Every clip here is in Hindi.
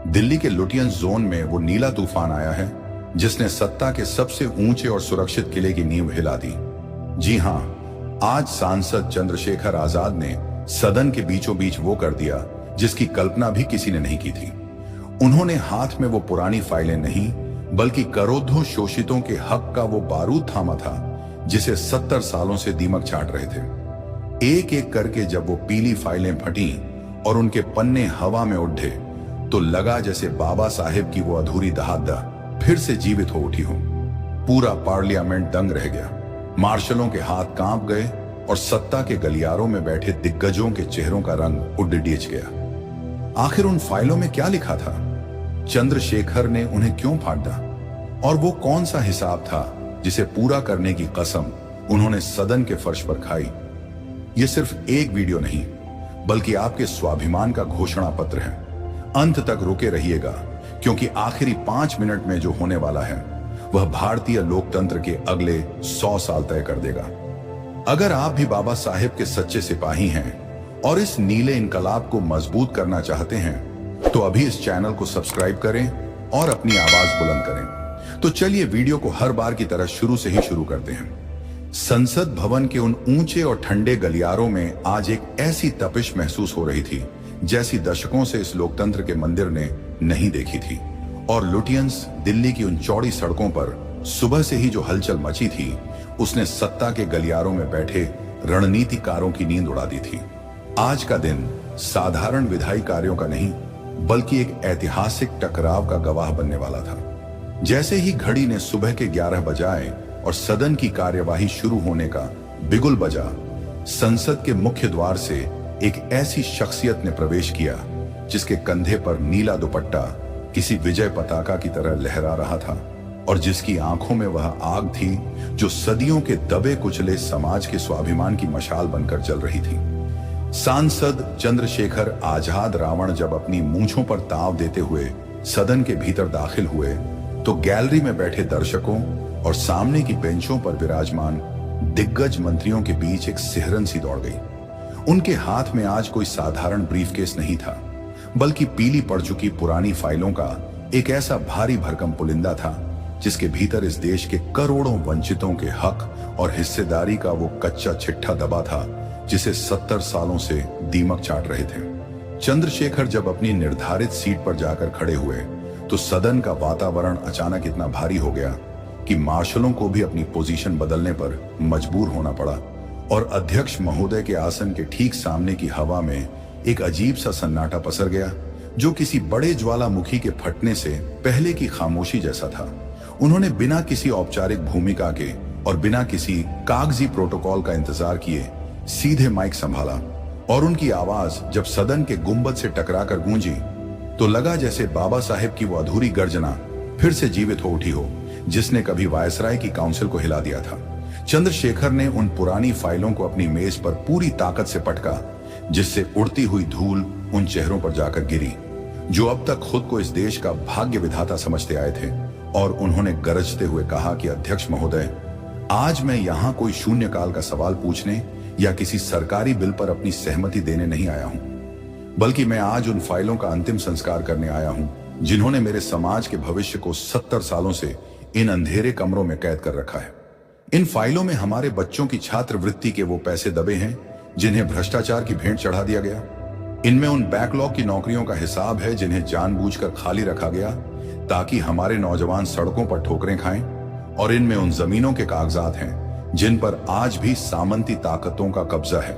दिल्ली के लुटियंस जोन में वो नीला तूफान आया है जिसने सत्ता के सबसे ऊंचे और सुरक्षित किले की नींव हिला दी। जी हां, आज सांसद चंद्रशेखर आजाद ने सदन के बीचों बीच वो कर दिया जिसकी कल्पना भी किसी ने नहीं की थी। उन्होंने हाथ में वो पुरानी फाइलें नहीं बल्कि करोड़ों शोषितों के हक का वो बारूद थामा था जिसे 70 सालों से दीमक चाट रहे थे। एक एक करके जब वो पीली फाइलें फटी और उनके पन्ने हवा में उड़े तो लगा जैसे बाबा साहेब की वो अधूरी दहादा फिर से जीवित हो उठी हो। पूरा पार्लियामेंट दंग रह गया, मार्शलों के हाथ कांप गए और सत्ता के गलियारों में बैठे दिग्गजों के चेहरों का रंग उड़ीच गया। आखिर उन फाइलों में क्या लिखा था? चंद्रशेखर ने उन्हें क्यों फाड़ा? और वो कौन सा हिसाब था जिसे पूरा करने की कसम उन्होंने सदन के फर्श पर खाई? ये सिर्फ एक वीडियो नहीं बल्कि आपके स्वाभिमान का घोषणा पत्र है। अंत तक रुके रहिएगा क्योंकि आखिरी 5 मिनट में जो होने वाला है वह भारतीय लोकतंत्र के अगले 100 साल तय कर देगा। अगर आप भी बाबा साहेब के सच्चे सिपाही हैं और इस नीले इनकलाब को मजबूत करना चाहते हैं तो अभी इस चैनल को सब्सक्राइब करें और अपनी आवाज बुलंद करें। तो चलिए वीडियो को हर बार की तरह शुरू से ही शुरू करते हैं। संसद भवन के उन ऊंचे और ठंडे गलियारों में आज एक ऐसी तपिश महसूस हो रही थी जैसी दशकों से इस लोकतंत्र के मंदिर ने नहीं देखी थी। और लुटियंस दिल्ली की उन चौड़ी सड़कों पर सुबह से ही जो हलचल मची थी उसने सत्ता के गलियारों में बैठे रणनीतिकारों की नींद उड़ा दी थी। आज का दिन साधारण विधायी कार्यों का नहीं बल्कि एक ऐतिहासिक टकराव का गवाह बनने वाला था। जैसे ही घड़ी ने सुबह के 11 बजाए और सदन की कार्यवाही शुरू होने का बिगुल बजा, संसद के मुख्य द्वार से एक ऐसी शख्सियत ने प्रवेश किया जिसके कंधे पर नीला दुपट्टा किसी विजय पताका की तरह लहरा रहा था और जिसकी आंखों में वह आग थी जो सदियों के दबे कुचले समाज के स्वाभिमान की मशाल बनकर जल रही थी। सांसद चंद्रशेखर आजाद रावण जब अपनी मूंछों पर ताव देते हुए सदन के भीतर दाखिल हुए तो गैलरी में बैठे दर्शकों और सामने की बेंचों पर विराजमान दिग्गज मंत्रियों के बीच एक सिहरन सी दौड़ गई। उनके हाथ में आज कोई साधारण ब्रीफकेस नहीं था बल्कि पीली पड़ चुकी पुरानी फाइलों का एक ऐसा भारी भरकम पुलिंदा था जिसके भीतर इस देश के करोड़ों वंचितों के हक और हिस्सेदारी का वो कच्चा चिट्ठा दबा था जिसे 70 सालों से दीमक चाट रहे थे। चंद्रशेखर जब अपनी निर्धारित सीट पर जाकर खड़े हुए तो सदन का वातावरण अचानक इतना भारी हो गया कि मार्शलों को भी अपनी पोजीशन बदलने पर मजबूर होना पड़ा और अध्यक्ष महोदय के आसन के ठीक सामने की हवा में एक अजीब सा सन्नाटा पसर गया जो किसी बड़े ज्वालामुखी के फटने से पहले की खामोशी जैसा था। उन्होंने बिना किसी औपचारिक भूमिका के और बिना किसी कागजी प्रोटोकॉल का इंतजार किए सीधे माइक संभाला और उनकी आवाज जब सदन के गुंबद से टकराकर गूंजी तो लगा जैसे बाबा साहेब की वो अधूरी गर्जना फिर से जीवित हो उठी हो जिसने कभी वायसराय की काउंसिल को हिला दिया था। चंद्रशेखर ने उन पुरानी फाइलों को अपनी मेज पर पूरी ताकत से पटका जिससे उड़ती हुई धूल उन चेहरों पर जाकर गिरी जो अब तक खुद को इस देश का भाग्य विधाता समझते आए थे। और उन्होंने गरजते हुए कहा कि अध्यक्ष महोदय, आज मैं यहाँ कोई शून्यकाल का सवाल पूछने या किसी सरकारी बिल पर अपनी सहमति देने नहीं आया हूँ बल्कि मैं आज उन फाइलों का अंतिम संस्कार करने आया हूँ जिन्होंने मेरे समाज के भविष्य को 70 सालों से इन अंधेरे कमरों में कैद कर रखा है। इन फाइलों में हमारे बच्चों की छात्रवृत्ति के वो पैसे दबे हैं जिन्हें भ्रष्टाचार की भेंट चढ़ा दिया गया। इनमें उन बैकलॉग की नौकरियों का हिसाब है जिन्हें जानबूझकर खाली रखा गया ताकि हमारे नौजवान सड़कों पर ठोकरें खाएं। और इनमें उन जमीनों के कागजात हैं जिन पर आज भी सामंती ताकतों का कब्जा है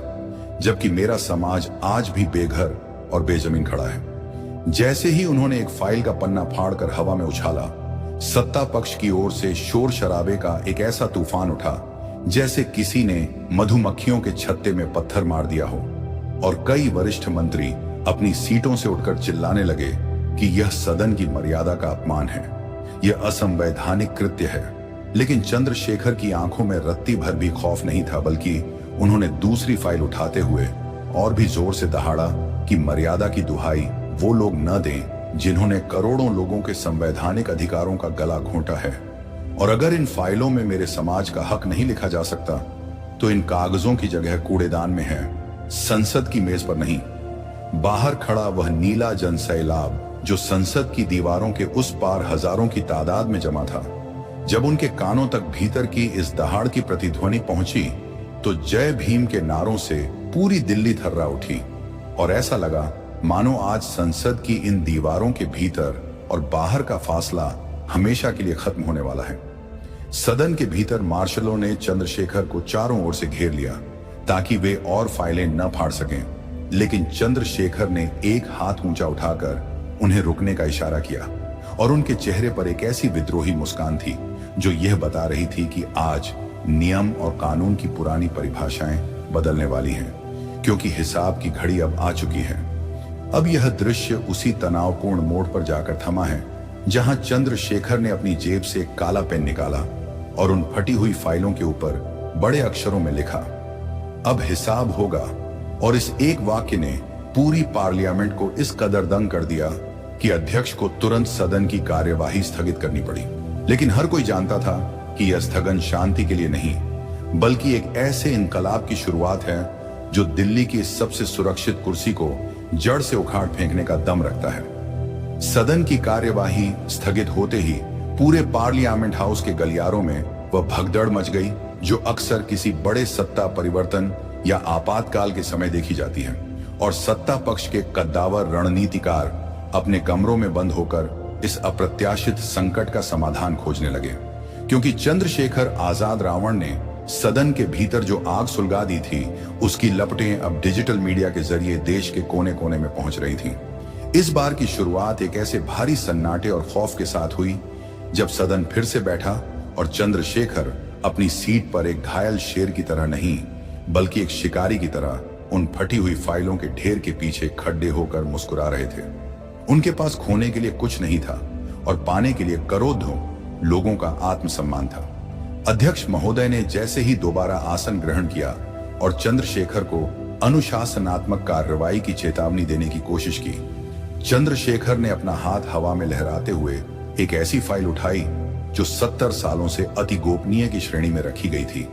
जबकि मेरा समाज आज भी बेघर और बेजमीन खड़ा है। जैसे ही उन्होंने एक फाइल का पन्ना फाड़कर हवा में उछाला, सत्ता पक्ष की ओर से शोर शराबे का एक ऐसा तूफान उठा जैसे किसी ने मधुमक्खियों के छत्ते में पत्थर मार दिया हो और कई वरिष्ठ मंत्री अपनी सीटों से उठकर चिल्लाने लगे कि यह सदन की मर्यादा का अपमान है, यह असंवैधानिक कृत्य है। लेकिन चंद्रशेखर की आंखों में रत्ती भर भी खौफ नहीं था बल्कि उन्होंने दूसरी फाइल उठाते हुए और भी जोर से दहाड़ा कि मर्यादा की दुहाई वो लोग न दें जिन्होंने करोड़ों लोगों के संवैधानिक अधिकारों का गला घोंटा है। और अगर इन फाइलों में मेरे समाज का हक नहीं लिखा जा सकता तो इन कागजों की जगह कूड़ेदान में है, संसद की मेज पर नहीं। बाहर खड़ा वह नीला जन सैलाब जो संसद की दीवारों के उस पार हजारों की तादाद में जमा था। जब उनके कानों तक भीतर की इस दहाड़ की प्रतिध्वनि पहुंची तो जय भीम के नारों से पूरी दिल्ली थर्रा उठी और ऐसा लगा मानो आज संसद की इन दीवारों के भीतर और बाहर का फासला हमेशा के लिए खत्म होने वाला है। सदन के भीतर मार्शलों ने चंद्रशेखर को चारों ओर से घेर लिया ताकि वे और फाइलें न फाड़ सकें, लेकिन चंद्रशेखर ने एक हाथ ऊंचा उठाकर उन्हें रुकने का इशारा किया और उनके चेहरे पर एक ऐसी विद्रोही मुस्कान थी जो यह बता रही थी कि आज नियम और कानून की पुरानी परिभाषाएं बदलने वाली हैं, क्योंकि हिसाब की घड़ी अब आ चुकी है। अब यह दृश्य उसी तनावपूर्ण मोड़ पर जाकर थमा है जहां चंद्रशेखर ने अपनी जेब से एक काला पेन निकाला और उन फटी हुई फाइलों के ऊपर बड़े अक्षरों में लिखा, अब हिसाब होगा। और इस एक वाक्य ने पूरी पार्लियामेंट को इस कदर दंग कर दिया कि अध्यक्ष को तुरंत सदन की कार्यवाही स्थगित करनी पड़ी। लेकिन हर कोई जानता था कि यह स्थगन शांति के लिए नहीं, बल्कि एक ऐसे इनकलाब की शुरुआत है जो दिल्ली की सबसे सुरक्षित कुर्सी को जड़ से उखाड़ फेंकने का दम रखता है। सदन की कार्यवाही स्थगित होते ही पूरे पार्लियामेंट हाउस के गलियारों में वह भगदड़ मच गई जो अक्सर किसी बड़े सत्ता परिवर्तन या आपातकाल के समय देखी जाती है, और सत्ता पक्ष के कद्दावर रणनीतिकार अपने कमरों में बंद होकर इस अप्रत्याशित संकट का समाधान खोजने लगे। क्योंकि चंद्रशेखर आजाद रावण ने सदन के भीतर जो आग सुलगा दी थी, उसकी लपटें अब डिजिटल मीडिया के जरिए देश के कोने कोने में पहुंच रही थी। इस बार की शुरुआत एक ऐसे भारी सन्नाटे और खौफ के साथ हुई जब सदन फिर से बैठा और चंद्रशेखर अपनी सीट पर एक घायल शेर की तरह नहीं, बल्कि एक शिकारी की तरह उन फटी हुई फाइलों के ढेर के पीछे खड़े होकर मुस्कुरा रहे थे। उनके पास खोने के लिए कुछ नहीं था और पाने के लिए करोड़ों लोगों का आत्मसम्मान था। अध्यक्ष महोदय ने जैसे ही दोबारा आसन ग्रहण किया और चंद्रशेखर को अनुशासनात्मक कार्रवाई की चेतावनी देने की कोशिश की, चंद्रशेखर ने अपना हाथ हवा में लहराते हुए एक ऐसी फाइल उठाई जो 70 सालों से अति गोपनीय की श्रेणी में रखी गई थी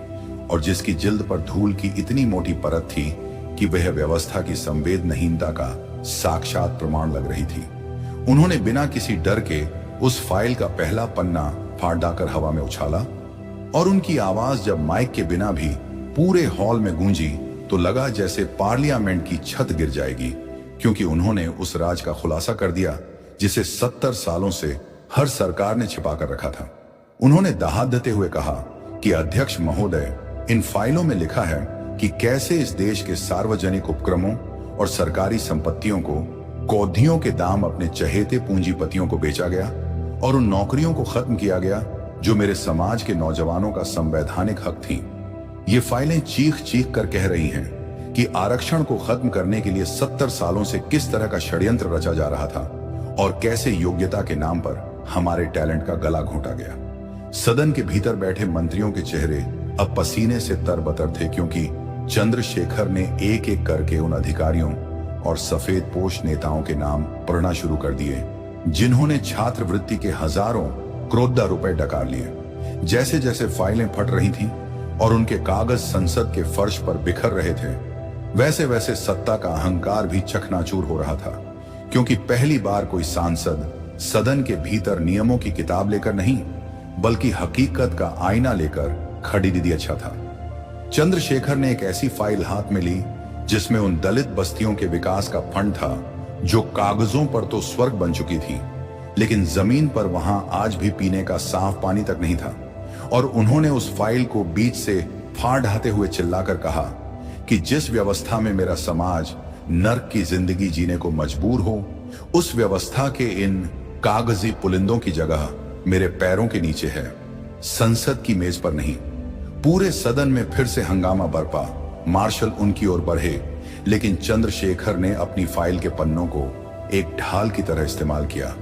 और जिसकी जिल्द पर धूल की इतनी मोटी परत थी कि वह व्यवस्था की संवेदनहीनता का साक्षात प्रमाण लग रही थी। उन्होंने बिना किसी डर के उस फाइल का पहला पन्ना फाड़ डाकर हवा में उछाला और उनकी आवाज जब माइक के बिना भी पूरे हॉल में गूंजी तो लगा जैसे पार्लियामेंट की छत गिर जाएगी, क्योंकि उन्होंने उस राज का खुलासा कर दिया जिसे 70 सालों से हर सरकार ने छिपा कर रखा था। उन्होंने दहाड़ते हुए कहा कि अध्यक्ष महोदय, इन फाइलों में लिखा है कि कैसे इस देश के सार्वजनिक उपक्रमों और सरकारी संपत्तियों को कौधियों के दाम अपने चहेते पूंजीपतियों को बेचा गया और उन नौकरियों को खत्म किया गया जो मेरे समाज के नौजवानों का संवैधानिक हक थी। ये फाइलें चीख चीख कर कह रही हैं कि आरक्षण को खत्म करने के लिए 70 सालों से किस तरह का षड्यंत्र रचा जा रहा था और कैसे योग्यता के नाम पर हमारे टैलेंट का गला घोंटा गया। सदन के भीतर बैठे मंत्रियों के चेहरे अब पसीने से तरबतर थे, क्योंकि चंद्रशेखर ने एक एक करके उन अधिकारियों और सफेद पोश नेताओं के नाम पढ़ना शुरू कर दिए जिन्होंने छात्रवृत्ति के हजारों करोड़ रुपए डकार लिए। जैसे जैसे फाइलें फट रही थीं और उनके कागज संसद के फर्श पर बिखर रहे थे, वैसे वैसे सत्ता का अहंकार भी चकनाचूर हो रहा था, क्योंकि पहली बार कोई सांसद सदन के भीतर नियमों की किताब लेकर नहीं, बल्कि हकीकत का आईना लेकर खड़ी दीदी अच्छा था। चंद्रशेखर ने एक ऐसी फाइल हाथ में ली जिसमें उन दलित बस्तियों के विकास का फंड था जो कागजों पर तो स्वर्ग बन चुकी थी, लेकिन जमीन पर वहां आज भी पीने का साफ पानी तक नहीं था। और उन्होंने उस फाइल को बीच से फाड़ ढाते हुए चिल्लाकर कहा कि जिस व्यवस्था में मेरा समाज नर्क की जिंदगी जीने को मजबूर हो, उस व्यवस्था के इन कागजी पुलिंदों की जगह मेरे पैरों के नीचे है, संसद की मेज पर नहीं। पूरे सदन में फिर से हंगामा बरपा। मार्शल उनकी ओर बढ़े, लेकिन चंद्रशेखर ने अपनी फाइल के पन्नों को एक ढाल की तरह इस्तेमाल किया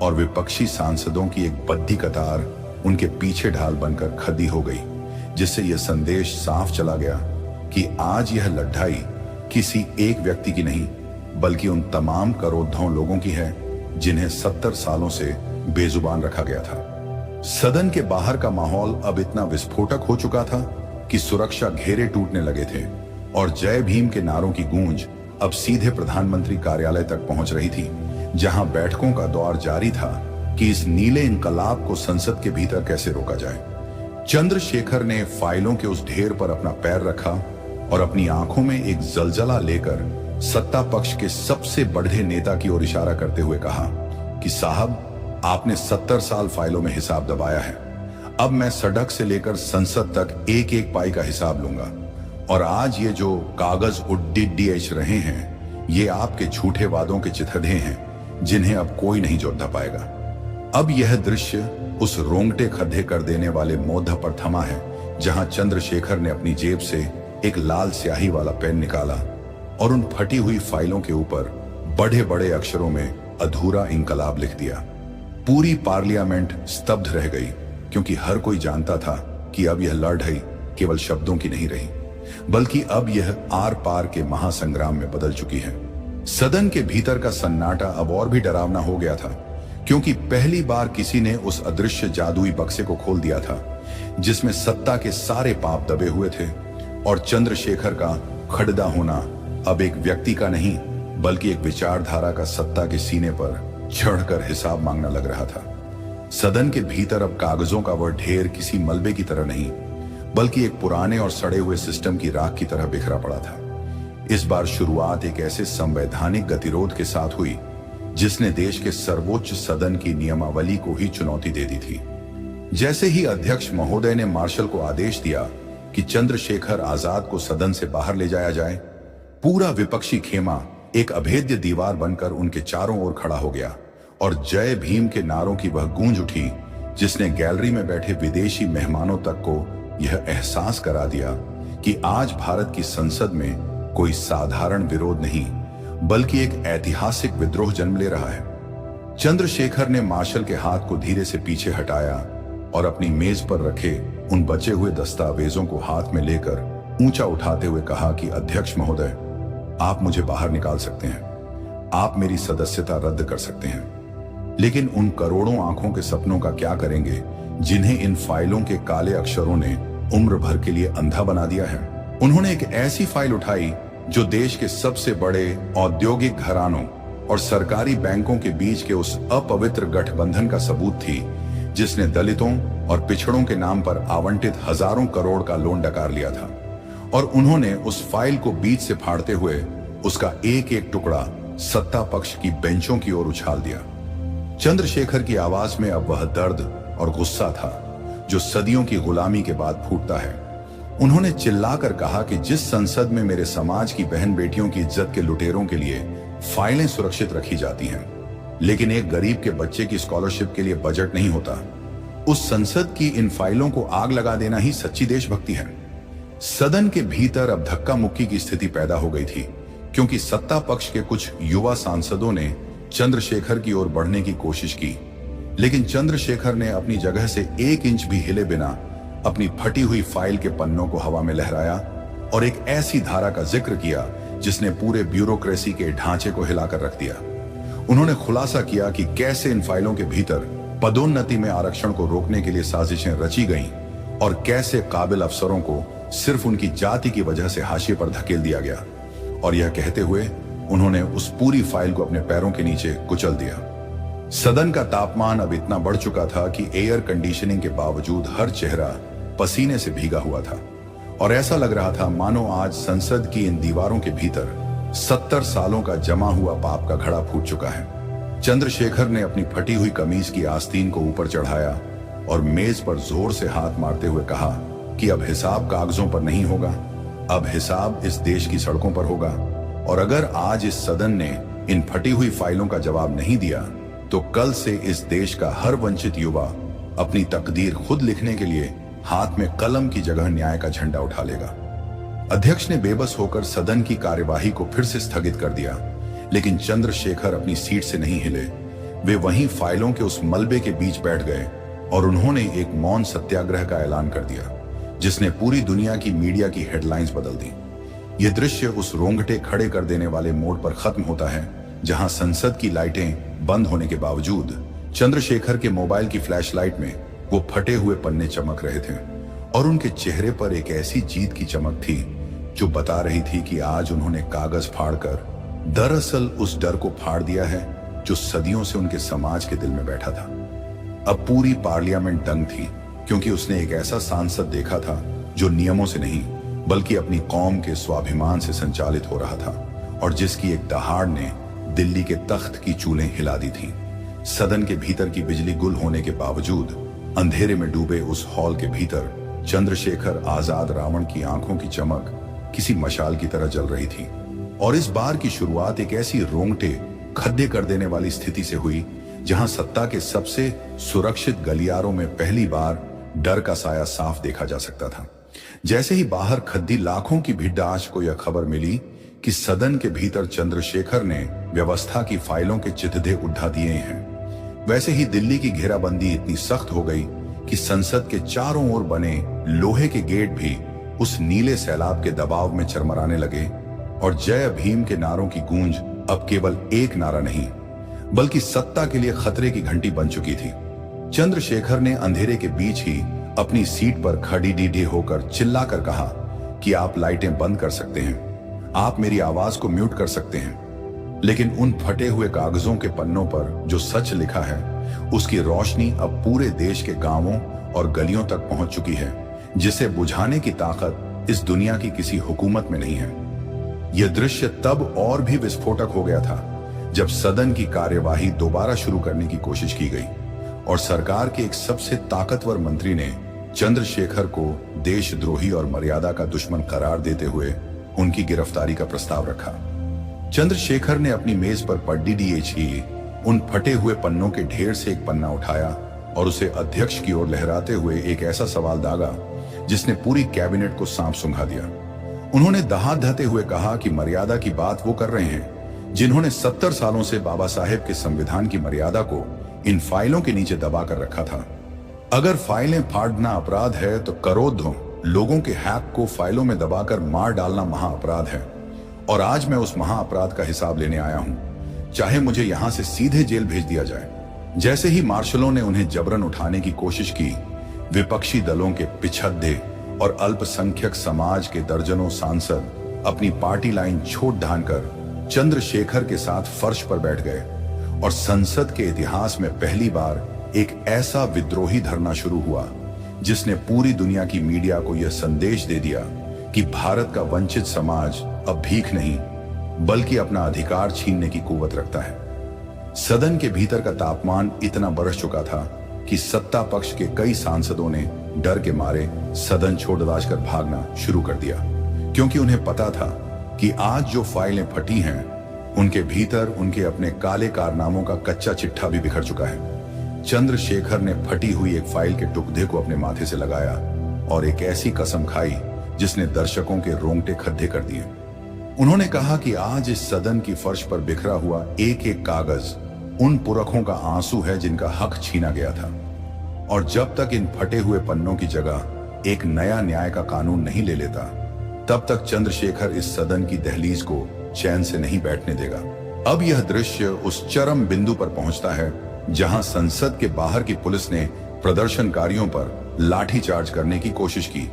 और विपक्षी सांसदों की एक बद्धी कतार उनके पीछे ढाल बनकर खड़ी हो गई, जिससे यह संदेश साफ चला गया कि आज यह लड़ाई किसी एक व्यक्ति की नहीं, बल्कि उन तमाम करोड़ों लोगों की है जिन्हें 70 सालों से बेजुबान रखा गया था। सदन के बाहर का माहौल अब इतना विस्फोटक हो चुका था कि सुरक्षा घेरे टूटने लगे थे और जय भीम के नारों की गूंज अब सीधे प्रधानमंत्री कार्यालय तक पहुंच रही थी, जहां बैठकों का दौर जारी था कि इस नीले इंकलाब को संसद के भीतर कैसे रोका जाए। चंद्रशेखर ने फाइलों के उस ढेर पर अपना पैर रखा और अपनी आंखों में एक जलजला लेकर सत्ता पक्ष के सबसे बड़े नेता की ओर इशारा करते हुए कहा कि साहब, आपने 70 साल फाइलों में हिसाब दबाया है। अब मैं सड़क से लेकर संसद तक एक एक पाई का हिसाब लूंगा और आज ये जो कागज उड़ीच रहे हैं, ये आपके झूठे वादों के चिथड़े हैं जिन्हें अब कोई नहीं जोड़ पाएगा। अब यह दृश्य उस रोंगटे खड्डे कर देने वाले मोद्धा पर थमा है जहां चंद्रशेखर ने अपनी जेब से एक लाल स्याही वाला पेन निकाला और उन फटी हुई फाइलों के ऊपर बड़े बड़े अक्षरों में अधूरा इंकलाब लिख दिया। पूरी पार्लियामेंट स्तब्ध रह गई, क्योंकि हर कोई जानता था कि अब यह लड़ाई केवल शब्दों की नहीं रही, बल्कि अब यह आर पार के महासंग्राम में बदल चुकी है। सदन के भीतर का सन्नाटा अब और भी डरावना हो गया था, क्योंकि पहली बार किसी ने उस अदृश्य जादुई बक्से को खोल दिया था जिसमें सत्ता के सारे पाप दबे हुए थे और चंद्रशेखर का खड़दा होना अब एक व्यक्ति का नहीं बल्कि एक विचारधारा का सत्ता के सीने पर चढ़कर हिसाब मांगना लग रहा था। सदन के भीतर अब कागजों का वह ढेर किसी मलबे की तरह नहीं बल्कि एक पुराने और सड़े हुए सिस्टम की राख की तरह बिखरा पड़ा था। इस बार शुरुआत एक ऐसे संवैधानिक गतिरोध के साथ हुई जिसने देश के सर्वोच्च सदन की नियमावली को ही चुनौती दे दी थी। जैसे ही अध्यक्ष महोदय ने मार्शल को आदेश दिया कि चंद्रशेखर आजाद को सदन से बाहर ले जाया जाए, पूरा विपक्षी खेमा एक अभेद्य दीवार बनकर उनके चारों ओर खड़ा हो गया और जय भीम के नारों की वह गूंज उठी जिसने गैलरी में बैठे विदेशी मेहमानों तक को यह एहसास करा दिया कि आज भारत की संसद में कोई साधारण विरोध नहीं बल्कि एक ऐतिहासिक विद्रोह जन्म ले रहा है। चंद्रशेखर ने मार्शल के हाथ को धीरे से पीछे हटाया और अपनी मेज पर रखे उन बचे हुए दस्तावेजों को हाथ में लेकर ऊंचा उठाते हुए कहा कि अध्यक्ष महोदय, आप मुझे बाहर निकाल सकते हैं, आप मेरी सदस्यता रद्द कर सकते हैं, लेकिन उन करोड़ों आंखों के सपनों का क्या करेंगे जिन्हें इन फाइलों के काले अक्षरों ने उम्र भर के लिए अंधा बना दिया है। उन्होंने एक ऐसी फाइल उठाई जो देश के सबसे बड़े औद्योगिक घरानों और सरकारी बैंकों के बीच के उस अपवित्र गठबंधन का सबूत थी जिसने दलितों और पिछड़ों के नाम पर आवंटित हजारों करोड़ का लोन डकार लिया था, और उन्होंने उस फाइल को बीच से फाड़ते हुए उसका एक एक टुकड़ा सत्ता पक्ष की बेंचों की ओर उछाल दिया। चंद्रशेखर की आवाज में अब वह दर्द और गुस्सा था जो सदियों की गुलामी के बाद फूटता है। उन्होंने चिल्लाकर कहा कि जिस संसद में मेरे समाज की बहन बेटियों की इज्जत के लुटेरों के लिए फाइलें सुरक्षित रखी जाती हैं, लेकिन एक गरीब के बच्चे की स्कॉलरशिप के लिए बजट नहीं होता, उस संसद की इन फाइलों को आग लगा देना ही सच्ची देशभक्ति है। सदन के भीतर अब धक्का मुक्की की स्थिति पैदा हो गई थी, क्योंकि सत्ता पक्ष के कुछ युवा सांसदों ने चंद्रशेखर की ओर बढ़ने की कोशिश की, लेकिन चंद्रशेखर ने अपनी जगह से 1 इंच भी हिले बिना अपनी फटी हुई फाइल के पन्नों को हवा में लहराया और एक ऐसी धारा का जिक्र किया जिसने पूरे ब्यूरोक्रेसी के ढांचे को हिलाकर रख दिया। उन्होंने खुलासा किया कि कैसे इन फाइलों के भीतर पदोन्नति में आरक्षण को रोकने के लिए साजिशें रची गईं और कैसे काबिल अफसरों को सिर्फ उनकी जाति की वजह से हाशिए पर धकेल दिया गया। और यह कहते हुए उन्होंने उस पूरी फाइल को अपने पैरों के नीचे कुचल दिया। सदन का तापमान अब इतना बढ़ चुका था कि एयर कंडीशनिंग के बावजूद हर चेहरा पसीने से भीगा हुआ था और ऐसा लग रहा था मानो आज संसद की इन दीवारों के भीतर 70 सालों का जमा हुआ पाप का घड़ा फूट चुका है। चंद्रशेखर ने अपनी फटी हुई कमीज की आस्तीन को ऊपर चढ़ाया और मेज पर जोर से हाथ मारते हुए कहा कि अब हिसाब कागजों पर नहीं होगा, अब हिसाब इस देश की सड़कों पर होगा। और अगर आज इस सदन ने इन फटी हुई फाइलों का जवाब नहीं दिया तो कल से इस देश का हर वंचित युवा अपनी तकदीर खुद लिखने के लिए हाथ में कलम की जगह न्याय का झंडा उठा लेगा। अध्यक्ष ने बेबस होकर सदन की कार्यवाही को फिर से स्थगित कर दिया, लेकिन चंद्रशेखर अपनी सीट से नहीं हिले। वे वहीं फाइलों के उस मलबे के बीच बैठ गए और उन्होंने एक मौन सत्याग्रह का ऐलान कर दिया जिसने पूरी दुनिया की मीडिया की हेडलाइंस बदल दी। यह दृश्य उस रोंगटे खड़े कर देने वाले मोड़ पर खत्म होता है जहां संसद की लाइटें बंद होने के बावजूद चंद्रशेखर के मोबाइल की फ्लैशलाइट में वो फटे हुए पन्ने चमक रहे थे और उनके चेहरे पर एक ऐसी जीत की चमक थी जो बता रही थी कि आज उन्होंने कागज फाड़कर दरअसल उस डर को फाड़ दिया है जो सदियों से उनके समाज के दिल में बैठा था। अब पूरी पार्लियामेंट दंग थी, क्योंकि उसने एक ऐसा सांसद देखा था जो नियमों से नहीं बल्कि अपनी कौम के स्वाभिमान से संचालित हो रहा था, और जिसकी एक दहाड़ ने दिल्ली के तख्त की चूलें हिला दी थीं। सदन के भीतर की बिजली गुल होने के बावजूद अंधेरे में डूबे उस हॉल के भीतर चंद्रशेखर आजाद रावण की आंखों की चमक किसी मशाल की तरह जल रही थी। और इस बार की शुरुआत एक ऐसी रोंगटे खड्डे कर देने वाली स्थिति से हुई, जहां सत्ता के सबसे सुरक्षित गलियारों में पहली बार डर का साया साफ देखा जा सकता था। जैसे ही बाहर खद्दी लाखों की भिड्डाश को यह खबर मिली कि सदन के भीतर चंद्रशेखर ने व्यवस्था की फाइलों के चिट्ठे उठा दिए हैं, वैसे ही दिल्ली की घेराबंदी इतनी सख्त हो गई कि संसद के चारों ओर बने लोहे के गेट भी उस नीले सैलाब के दबाव में चरमराने लगे, और जय भीम के नारों की गूंज अब केवल एक नारा नहीं बल्कि सत्ता के लिए खतरे की घंटी बन चुकी थी। चंद्रशेखर ने अंधेरे के बीच ही अपनी सीट पर खड़ी डीडे होकर चिल्लाकर कहा कि आप लाइटें बंद कर सकते हैं, आप मेरी आवाज को म्यूट कर सकते हैं, लेकिन उन फटे हुए कागजों के पन्नों पर जो सच लिखा है उसकी रोशनी अब पूरे देश के गांवों और गलियों तक पहुंच चुकी है, जिसे बुझाने की ताकत इस दुनिया की किसी हुकूमत में नहीं है। यह दृश्य तब और भी विस्फोटक हो गया था जब सदन की कार्यवाही दोबारा शुरू करने की कोशिश की गई और सरकार के एक सबसे ताकतवर मंत्री ने चंद्रशेखर को देशद्रोही और मर्यादा का दुश्मन करार देते हुए उनकी गिरफ्तारी का प्रस्ताव रखा। चंद्रशेखर ने अपनी मेज पर पड़ी ही उन फटे हुए पन्नों के ढेर से एक पन्ना उठाया और उसे अध्यक्ष की ओर लहराते हुए एक ऐसा सवाल दागा जिसने पूरी कैबिनेट को सांप सूंघा दिया। उन्होंने दहाड़ धते हुए कहा कि मर्यादा की बात वो कर रहे हैं जिन्होंने 70 सालों से बाबा साहेब के संविधान की मर्यादा को इन फाइलों के नीचे दबा कर रखा था। अगर फाइलें फाड़ना अपराध है तो करोड़ों लोगों के हैक को फाइलों में दबाकर मार डालना महाअपराध है, और आज मैं उस महाअपराध का हिसाब लेने आया हूं, चाहे मुझे यहां से सीधे जेल भेज दिया जाए। जैसे ही मार्शलों ने उन्हें जबरन उठाने की कोशिश की, विपक्षी दलों के पिछड़े और अल्पसंख्यक समाज के दर्जनों सांसद अपनी पार्टी लाइन छोड़ ढांकर चंद्रशेखर के साथ फर्श पर बैठ गए, और संसद के इतिहास में पहली बार एक ऐसा विद्रोही धरना शुरू हुआ जिसने पूरी दुनिया की मीडिया को यह संदेश दे दिया कि भारत का वंचित समाज अब भीख नहीं बल्कि अपना अधिकार छीनने की कुव्वत रखता है। सदन के भीतर का तापमान इतना बरस चुका था कि सत्ता पक्ष के कई सांसदों ने डर के मारे सदन छोड़दाश कर भागना शुरू कर दिया, क्योंकि उन्हें पता था कि आज जो फाइलें फटी हैं उनके भीतर उनके अपने काले कारनामों का कच्चा चिट्ठा भी बिखर चुका है। चंद्रशेखर ने फटी हुई एक फाइल के टुकड़े को अपने माथे से लगाया और एक ऐसी कसम खाई जिसने दर्शकों के रोंगटे खड्डे कर दिए। उन्होंने कहा कि आज इस सदन की फर्श पर बिखरा हुआ एक एक कागज उन पुरखों का आंसू है जिनका हक छीना गया था, और जब तक इन फटे हुए पन्नों की जगह एक नया न्याय का कानून नहीं ले लेता, तब तक चंद्रशेखर इस सदन की दहलीज को चैन से नहीं बैठने देगा। अब यह दृश्य उस चरम बिंदु पर पहुंचता है जहां संसद के बाहर की पुलिस ने प्रदर्शनकारियों पर लाठीचार्ज करने की कोशिश की।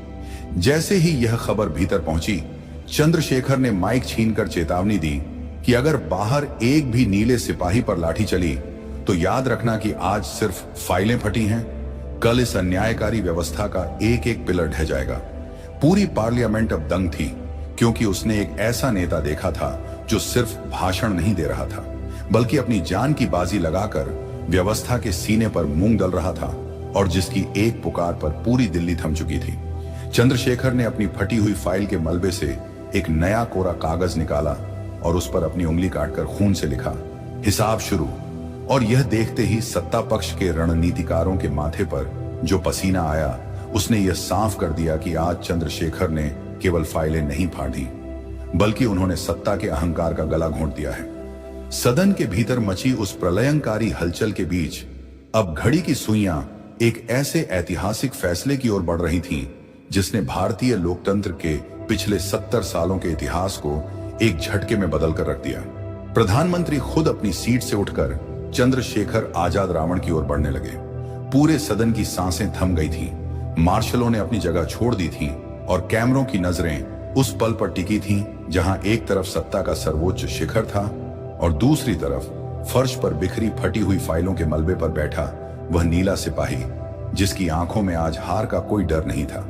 जैसे ही यह खबर भीतर पहुंची, चंद्रशेखर ने माइक छीनकर चेतावनी दी कि अगर बाहर एक भी नीले सिपाही पर लाठी चली तो याद रखना कि आज सिर्फ फाइलें फटी हैं, कल इस अन्यायकारी व्यवस्था का एक एक पिलर ढह जाएगा। पूरी पार्लियामेंट अब दंग थी, क्योंकि उसने एक ऐसा नेता देखा था जो सिर्फ भाषण नहीं दे रहा था बल्कि अपनी जान की बाजी लगाकर व्यवस्था के सीने पर मूंग दल रहा था, और जिसकी एक पुकार पर पूरी दिल्ली थम चुकी थी। चंद्रशेखर ने अपनी फटी हुई फाइल के मलबे से एक नया कोरा कागज निकाला और उस पर अपनी उंगली काटकर खून से लिखा, हिसाब शुरू। और यह देखते ही सत्ता पक्ष के रणनीतिकारों के माथे पर जो पसीना आया, उसने यह साफ कर दिया कि आज चंद्रशेखर ने केवल फाइलें नहीं फाड़ी बल्कि उन्होंने सत्ता के अहंकार का गला घोंट दिया है। सदन के भीतर मची उस प्रलयंकारी हलचल के बीच अब घड़ी की सुइयां एक ऐसे ऐतिहासिक फैसले की ओर बढ़ रही थीं जिसने भारतीय लोकतंत्र के पिछले 70 सालों के इतिहास को एक झटके में बदल कर रख दिया। प्रधानमंत्री खुद अपनी सीट से उठकर चंद्रशेखर आजाद रावण की ओर बढ़ने लगे। पूरे सदन की सांसें थम गई थीं, मार्शलों ने अपनी जगह छोड़ दी थीं और कैमरों की नजरें उस पल पर टिकी थीं जहां एक तरफ सत्ता का सर्वोच्च शिखर था और दूसरी तरफ फर्श पर बिखरी फटी हुई फाइलों के मलबे पर बैठा वह नीला सिपाही, जिसकी आंखों में आज हार का कोई डर नहीं था।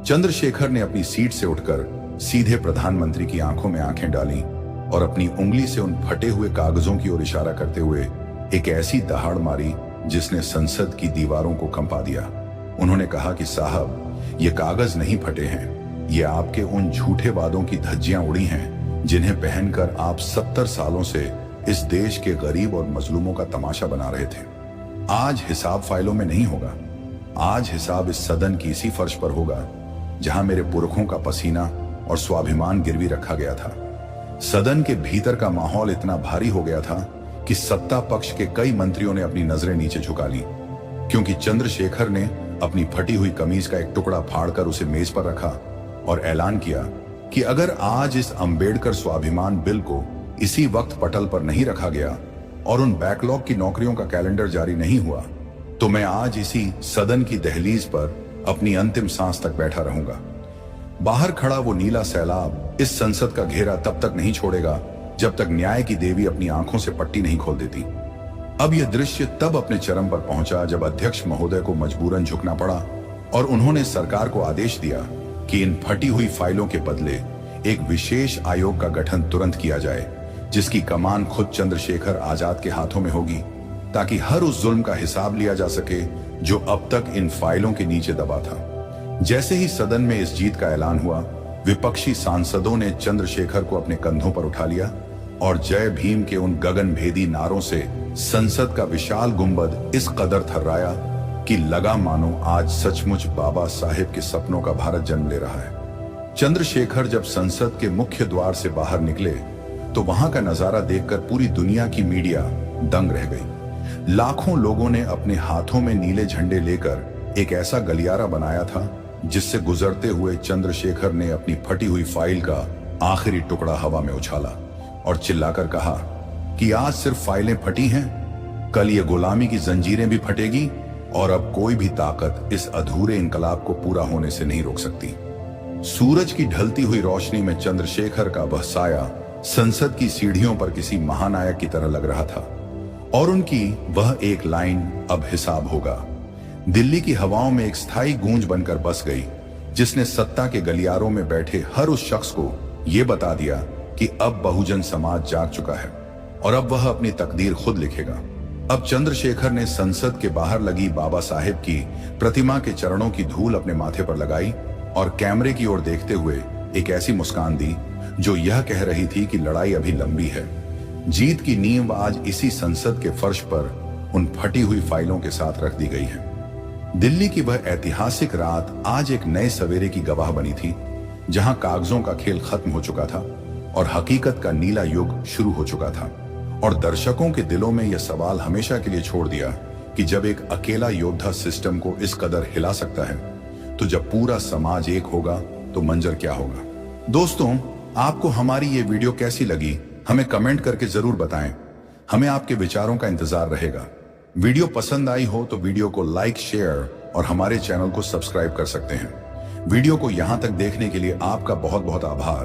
चंद्रशेखर ने अपनी सीट से उठकर सीधे प्रधानमंत्री की आंखों में आंखें डाली और अपनी उंगली से उन फटे हुए कागजों की ओर इशारा करते हुए एक ऐसी दहाड़ मारी जिसने संसद की दीवारों को कंपा दिया। उन्होंने कहा कि साहब, ये कागज नहीं फटे हैं, ये आपके उन झूठे वादों की धज्जियां उड़ी हैं जिन्हें पहनकर आप 70 सालों से इस देश के गरीब और मजलूमों का तमाशा बना रहे थे। आज हिसाब फाइलों में नहीं होगा, आज हिसाब इस सदन की इसी फर्श पर होगा जहां मेरे पुरखों का पसीना और स्वाभिमान गिरवी रखा गया था। सदन के भीतर का माहौल इतना भारी हो गया था कि सत्ता पक्ष के कई मंत्रियों ने अपनी नजरें नीचे झुका ली, क्योंकि चंद्रशेखर ने अपनी फटी हुई कमीज का एक टुकड़ा फाड़कर उसे मेज पर रखा और ऐलान किया कि अगर आज इस अंबेडकर स्वाभिमान बिल को इसी वक्त पटल पर नहीं रखा गया और उन बैकलॉग की नौकरियों का कैलेंडर जारी नहीं हुआ, तो मैं आज इसी सदन की दहलीज पर अपनी अंतिम सांस तक बैठा रहूंगा। बाहर खड़ा वो नीला सैलाब इस संसद का घेरा तब तक नहीं छोड़ेगा जब तक न्याय की देवी अपनी आंखों से पट्टी नहीं खोल देती। अब यह दृश्य तब अपने चरम पर पहुंचा जब अध्यक्ष महोदय को मजबूरन झुकना पड़ा और उन्होंने सरकार को आदेश दिया कि इन फटी हुई फाइलों के बदले एक विशेष आयोग का गठन तुरंत किया जाए, जिसकी कमान खुद चंद्रशेखर आजाद के हाथों में होगी, ताकि हर उस जुल्म का हिसाब लिया जा सके जो अब तक इन फाइलों के नीचे दबा था। जैसे ही सदन में इस जीत का ऐलान हुआ, विपक्षी सांसदों ने चंद्रशेखर को अपने कंधों पर उठा लिया और जय भीम के उन गगनभेदी नारों से संसद का विशाल गुंबद इस कदर थर्राया कि लगा मानो आज सचमुच बाबा साहेब के सपनों का भारत जन्म ले रहा है। चंद्रशेखर जब संसद के मुख्य द्वार से बाहर निकले तो वहां का नजारा देखकर पूरी दुनिया की मीडिया दंग रह गई। लाखों लोगों ने अपने हाथों में नीले झंडे लेकर एक ऐसा गलियारा बनाया था जिससे गुजरते हुए चंद्रशेखर ने अपनी फटी हुई फाइल का आखिरी टुकड़ा हवा में उछाला और चिल्लाकर कहा कि आज सिर्फ फाइलें फटी हैं, कल ये गुलामी की जंजीरें भी फटेगी और अब कोई भी ताकत इस अधूरे इनकलाब को पूरा होने से नहीं रोक सकती। सूरज की ढलती हुई रोशनी में चंद्रशेखर का वह साया संसद की सीढ़ियों पर किसी महानायक की तरह लग रहा था और उनकी वह एक लाइन, अब हिसाब होगा, दिल्ली की हवाओं में एक स्थायी गूंज बनकर बस गई, जिसने सत्ता के गलियारों में बैठे हर उस शख्स को यह बता दिया कि अब बहुजन समाज जाग चुका है और अब वह अपनी तकदीर खुद लिखेगा। अब चंद्रशेखर ने संसद के बाहर लगी बाबा साहेब की प्रतिमा के चरणों की धूल अपने माथे पर लगाई और कैमरे की ओर देखते हुए एक ऐसी मुस्कान दी जो यह कह रही थी कि लड़ाई अभी लंबी है। जीत की नींव आज इसी संसद के फर्श पर उन फटी हुई फाइलों के साथ रख दी गई है। दिल्ली की वह ऐतिहासिक रात आज एक नए सवेरे की गवाह बनी थी, जहां कागजों का खेल खत्म हो चुका था और हकीकत का नीला युग शुरू हो चुका था। और दर्शकों के दिलों में यह सवाल हमेशा के लिए छोड़ दिया कि जब एक अकेला योद्धा सिस्टम को इस कदर हिला सकता है, तो जब पूरा समाज एक होगा तो मंजर क्या होगा। दोस्तों, आपको हमारी ये वीडियो कैसी लगी हमें कमेंट करके जरूर बताएं। हमें आपके विचारों का इंतजार रहेगा। वीडियो पसंद आई हो तो वीडियो को लाइक, शेयर और हमारे चैनल को सब्सक्राइब कर सकते हैं। वीडियो को यहां तक देखने के लिए आपका बहुत बहुत आभार।